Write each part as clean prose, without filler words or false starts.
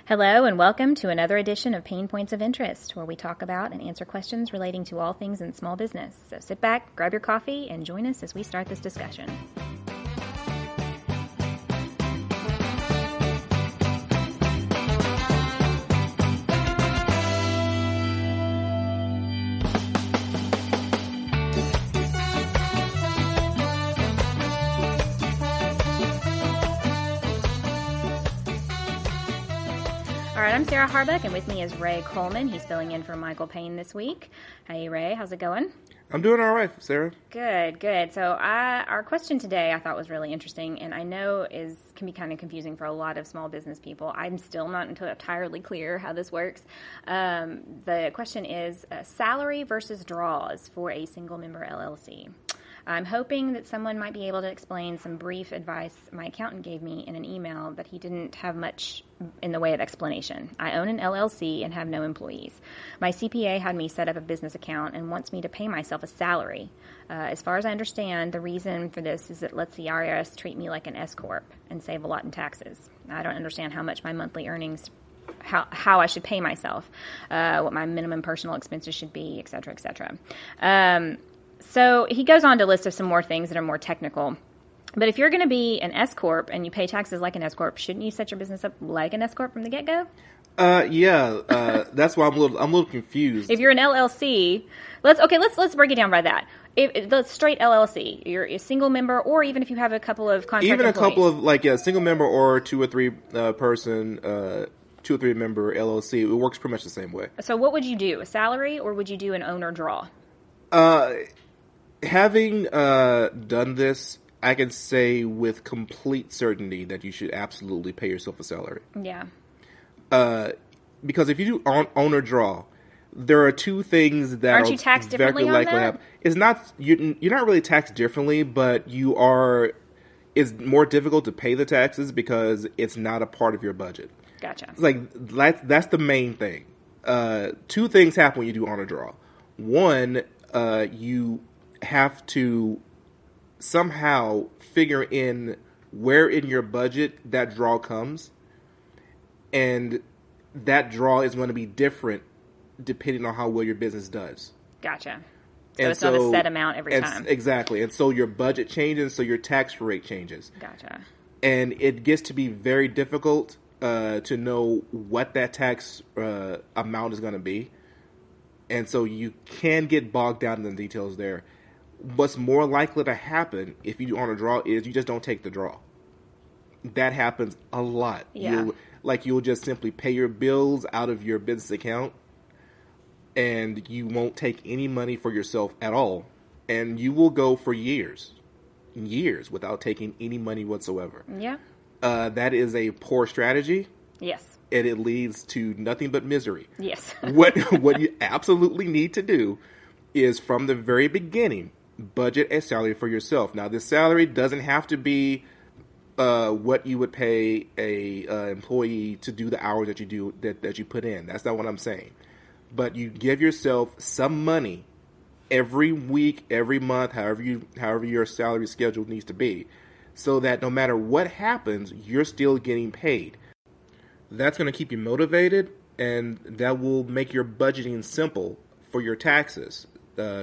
Hello and welcome to another edition of PaynePoints of Interest, where we talk about and answer questions relating to all things in small business. So sit back, grab your coffee, and join us as we start this discussion. All right, I'm Sarah Harbuck, and with me is Ray Coleman. He's filling in for Michael Payne this week. Hey, Ray, how's it going? I'm doing all right, Sarah. Good. So our question today I thought was really interesting, and I know can be kind of confusing for a lot of small business people. I'm still not entirely clear how this works. The question is salary versus draws for a single-member LLC. I'm hoping that someone might be able to explain some brief advice my accountant gave me in an email, but he didn't have much in the way of explanation. I own an LLC and have no employees. My CPA had me set up a business account and wants me to pay myself a salary. As far as I understand, the reason for this is it lets the IRS treat me like an S-Corp and save a lot in taxes. I don't understand how much my monthly earnings how I should pay myself, what my minimum personal expenses should be, et cetera, et cetera. So he goes on to list some more things that are more technical. But if you're going to be an S-Corp and you pay taxes like an S-Corp, shouldn't you set your business up like an S-Corp from the get-go? That's why I'm a little confused. If you're an LLC, let's break it down by that. If the straight LLC, you're a single member, or even if you have a couple of contract even employees. A couple of single member or two or three member LLC, it works pretty much the same way. So what would you do? A salary, or would you do an owner draw? Having done this, I can say with complete certainty that you should absolutely pay yourself a salary. Yeah. Because if you do owner draw, there are two things that aren't you taxed differently on that? Happen. It's not you're not really taxed differently, but you are. It's more difficult to pay the taxes because it's not a part of your budget. Gotcha. That's the main thing. Two things happen when you do owner draw. One, you have to somehow figure in where in your budget that draw comes, and that draw is going to be different depending on how well your business does. Gotcha. So it's not a set amount every time. Exactly. And so your budget changes, so your tax rate changes. Gotcha. And it gets to be very difficult to know what that tax amount is going to be. And so you can get bogged down in the details there. What's more likely to happen if you do owner draw is you just don't take the draw. That happens a lot. Yeah. You'll just simply pay your bills out of your business account, and you won't take any money for yourself at all. And you will go for years without taking any money whatsoever. Yeah. That is a poor strategy. Yes. And it leads to nothing but misery. Yes. What you absolutely need to do is from the very beginning, budget a salary for yourself. Now, this salary doesn't have to be what you would pay a employee to do the hours that you do that you put in. That's not what I'm saying. But you give yourself some money every week, every month, however your salary schedule needs to be, so that no matter what happens, you're still getting paid. That's going to keep you motivated, and that will make your budgeting simple for your taxes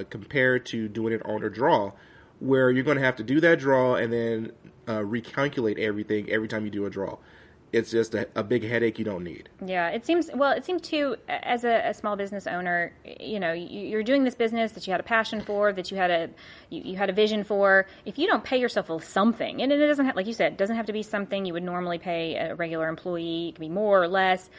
compared to doing it on a draw, where you're going to have to do that draw and then recalculate everything every time you do a draw. It's just a big headache you don't need. Yeah, it seems too, as a small business owner, you're doing this business that you had a passion for, that you had a vision for. If you don't pay yourself something, and it doesn't have, like you said, it doesn't have to be something you would normally pay a regular employee. It can be more or less.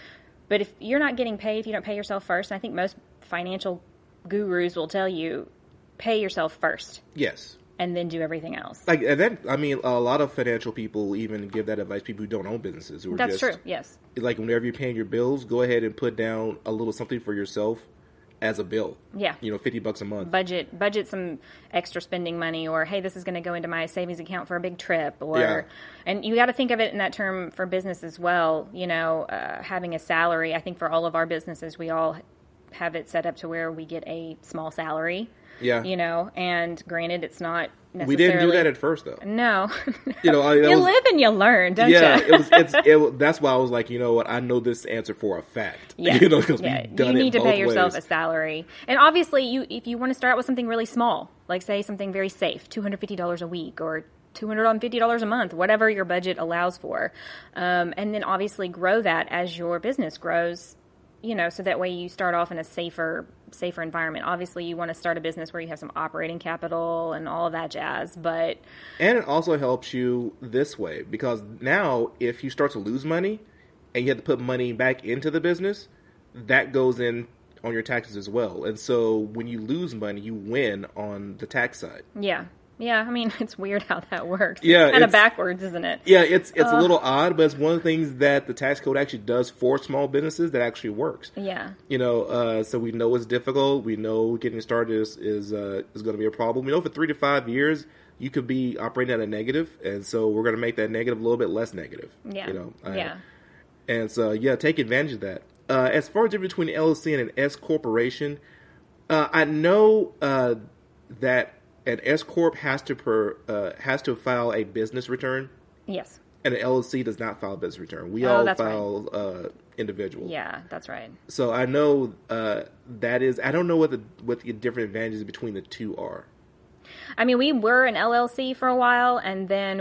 But if you're not getting paid, if you don't pay yourself first, and I think most financial gurus will tell you, pay yourself first. Yes. And then do everything else. A lot of financial people even give that advice. People who don't own businesses, That's true. Yes. Whenever you're paying your bills, go ahead and put down a little something for yourself as a bill. Yeah. $50 a month. Budget some extra spending money, or hey, this is going to go into my savings account for a big trip, and you got to think of it in that term for business as well. Having a salary. I think for all of our businesses, we all have it set up to where we get a small salary. Yeah. And granted, it's not necessarily... We didn't do that at first, though. No. You live and you learn, don't you? Yeah, that's why I was like, you know what, I know this answer for a fact. Yeah. Because we've done it both ways. You need to pay yourself a salary. And obviously, if you want to start out with something really small, like say something very safe, $250 a week or $250 a month, whatever your budget allows for. And then obviously grow that as your business grows, so that way you start off in a safer environment. Obviously, you want to start a business where you have some operating capital and all of that jazz, and it also helps you this way, because now if you start to lose money and you have to put money back into the business, that goes in on your taxes as well. And so when you lose money, you win on the tax side. Yeah. Yeah, I mean, it's weird how that works. Yeah, it's kind of backwards, isn't it? Yeah, it's a little odd, but it's one of the things that the tax code actually does for small businesses that actually works. Yeah. So we know it's difficult. We know getting started is going to be a problem. We know for 3 to 5 years, you could be operating at a negative, and so we're going to make that negative a little bit less negative. Yeah. Yeah. And so, take advantage of that. As far as the difference between an LLC and an S corporation, I know that an S corp has to file a business return. Yes. And an LLC does not file a business return. We all file individual. Yeah, that's right. So I know that is. I don't know what the different advantages between the two are. I mean, we were an LLC for a while, and then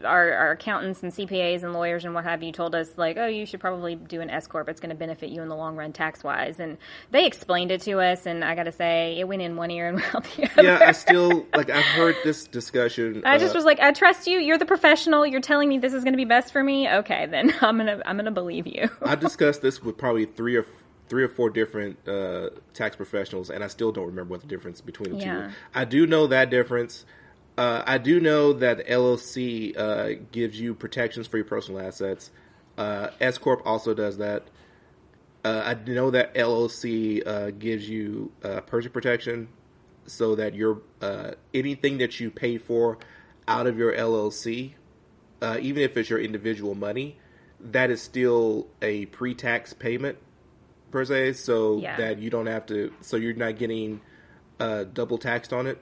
our accountants and CPAs and lawyers and what have you told us, like, oh, you should probably do an S corp. It's going to benefit you in the long run tax wise. And they explained it to us, and I got to say, it went in one ear and went out the other. Yeah, I still I've heard this discussion. I just was like, I trust you. You're the professional. You're telling me this is going to be best for me. Okay, then I'm gonna believe you. I discussed this with probably three or four different tax professionals, and I still don't remember what the difference between the two. I do know that difference. I do know that LLC gives you protections for your personal assets. S Corp also does that. I know that LLC gives you purchase protection, so that your anything that you pay for out of your LLC, even if it's your individual money, that is still a pre-tax payment per se, so that you don't have to. So you're not getting double taxed on it.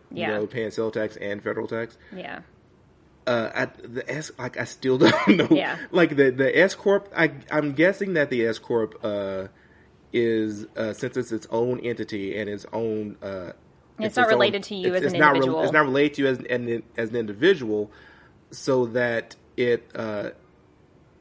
Paying sales tax and federal tax. Yeah. I still don't know. Yeah. Like the S corp, I'm guessing that the S corp is since it's its own entity and its own. It's not related to you as an individual. It's not related to you as an individual, so that it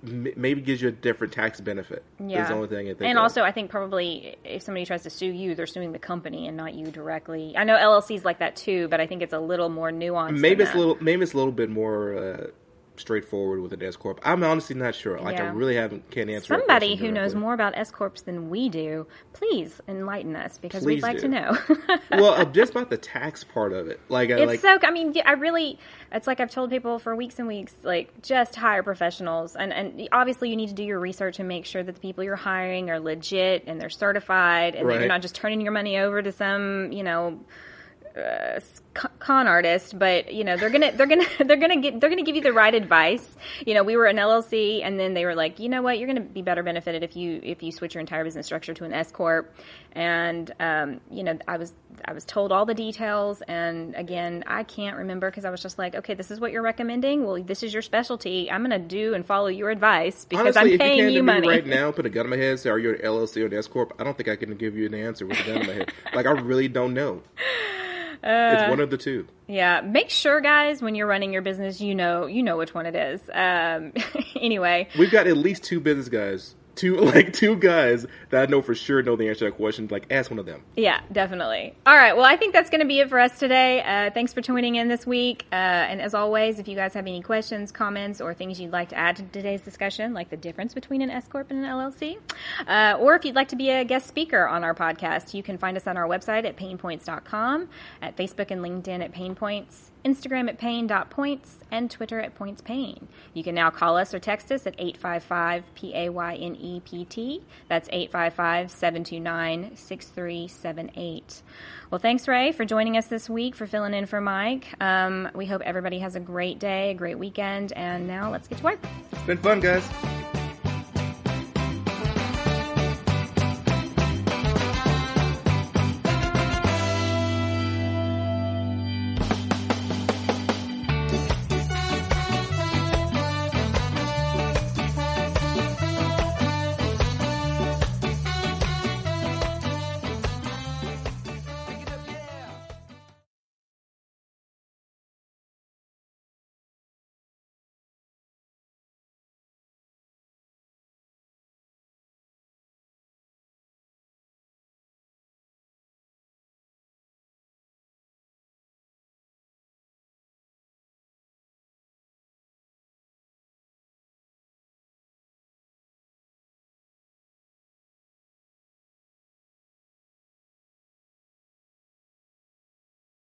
maybe gives you a different tax benefit. Yeah. Is the only thing I think. And also, I think probably if somebody tries to sue you, they're suing the company and not you directly. I know LLCs like that too, but I think it's a little more nuanced. Maybe it's a little bit more straightforward with an S corp. I'm honestly not sure. Like I really can't answer. Somebody who knows more about S corps than we do, please enlighten us because we'd like to know. Well, just about the tax part of it, it's like I've told people for weeks and weeks, like just hire professionals, and obviously you need to do your research and make sure that the people you're hiring are legit and they're certified, and that you're not just turning your money over to some con artist, but they're gonna give you the right advice. We were an LLC, and then they were like, you know what, you're gonna be better benefited if you switch your entire business structure to an S corp. And I was told all the details, and again, I can't remember because I was just like, okay, this is what you're recommending. Well, this is your specialty. I'm gonna do and follow your advice because honestly, I'm paying you money right now. Put a gun in my head. Say, are you an LLC or an S corp? I don't think I can give you an answer with a gun in my head. Like I really don't know. It's one of the two. Yeah. Make sure, guys, when you're running your business, you know which one it is. Anyway. We've got at least two business guys. Two guys that I know for sure know the answer to that question. Like, ask one of them. Yeah, definitely. All right. Well, I think that's going to be it for us today. Thanks for tuning in this week. And as always, if you guys have any questions, comments, or things you'd like to add to today's discussion, like the difference between an S corp and an LLC, or if you'd like to be a guest speaker on our podcast, you can find us on our website at PaynePoints.com, at Facebook and LinkedIn at PaynePoints, Instagram at Payne.points, and Twitter at PointsPayne. You can now call us or text us at 855-PAYNEPT. That's 855-729-6378. Well, thanks, Ray, for joining us this week, for filling in for Mike. We hope everybody has a great day, a great weekend, and now let's get to work. It's been fun, guys.